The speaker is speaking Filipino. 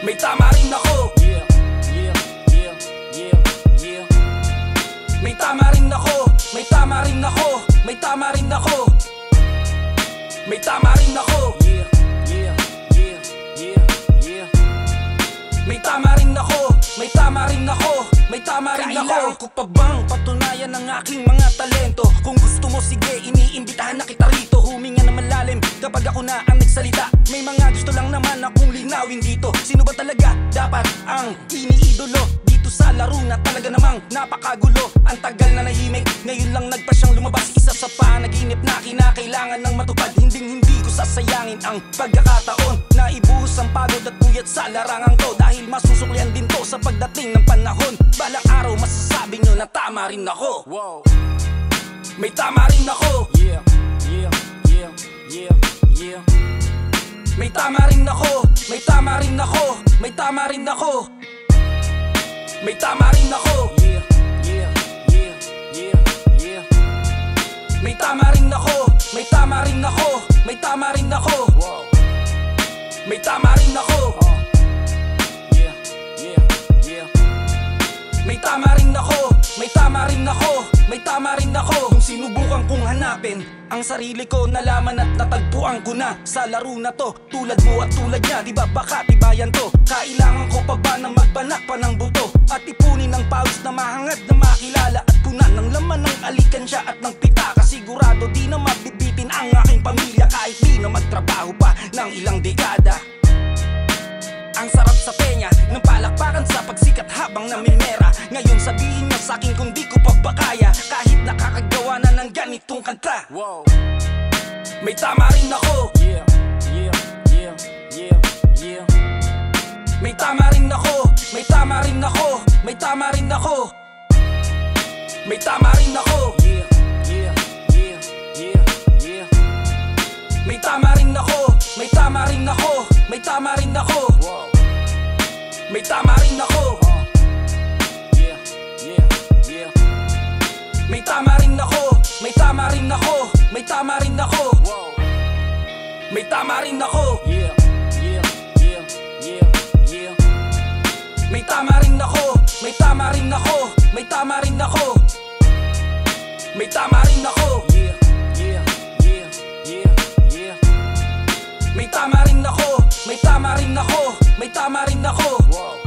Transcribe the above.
may tama rin ako. Yeah, yeah, yeah, yeah, yeah. May tama rin ako, may tama rin ako, may tama rin ako. May tama rin ako. Yeah, yeah, yeah, yeah, yeah. May tama rin ako, may tama rin ako, may tama rin ako. Kailangan ko pa bang patunayan ang aking mga talento? Kung gusto mo sige, iniimbitahan na kita rito. Huminga na malalim kapag ako na ang nagsalita. May mga gusto lang naman akong linawin dito. Sino ba talaga dapat ang iniidolo? Dito sa laro na talaga namang napakagulo. Ang tagal na nahimik, ngayon lang nagpa siyang lumabas. Isa sa panaginip na kinakailangan ng matupad. Hindi ko sasayangin ang pagkakataon na ibuhos ang pagod at puyat sa larangan ko. Dahil masusuklian din to sa pagdating ng panahon. Balang araw masasabi nyo na tama rin ako. Wow. May tama rin ako. Yeah, yeah, yeah, yeah, yeah. May tama rin ako, may tama rin ako, may tama rin ako. May tama rin ako. Yeah, yeah, yeah, yeah, yeah. May tama rin ako, may tama rin ako, may tama rin ako. Wow. May tama rin ako. Yeah, yeah, yeah. May tama rin ako, may tama rin ako, may tama rin ako. Nung sinubukan kong hanapin ang sarili ko, nalaman at natagpuan ko na sa laro na to. Tulad mo at tulad niya, di ba baka tibayan to? Kailangan ko pa ba na magbanak pa ng buto? At ipunin ng pawis na mahangad na makilala. At punan ng laman ng alikansya at ng pitaka. Sigurado di na mabibitin ang aking pamilya kahit di na magtrabaho pa ng ilang dekada. Ang sarap sa tenga ng palakpakan sa pagsikat habang namimera. Ngayon sabihin nyo sa'kin kung di ko pa ba kaya, kahit nakakagawa na ng ganitong kanta. Wow. May tama rin ako. Yeah, yeah, yeah, yeah, yeah. May tama rin ako, may tama rin ako, may tama rin ako. May tama rin ako. Yeah, yeah, yeah, yeah, yeah. May tama rin ako, may tama rin ako, may tama rin ako. Wow. May tama rin ako. Yeah, yeah, yeah. May tama rin ako, may tama rin ako, may tama rin ako. Wow. May tama rin ako. Yeah, yeah, yeah, yeah, yeah. May tama rin ako, may tama rin ako, may tama rin ako. May tama rin ako. Yeah, yeah, yeah, yeah, yeah. May tama rin ako, may tama rin ako, may tama rin ako. Wow.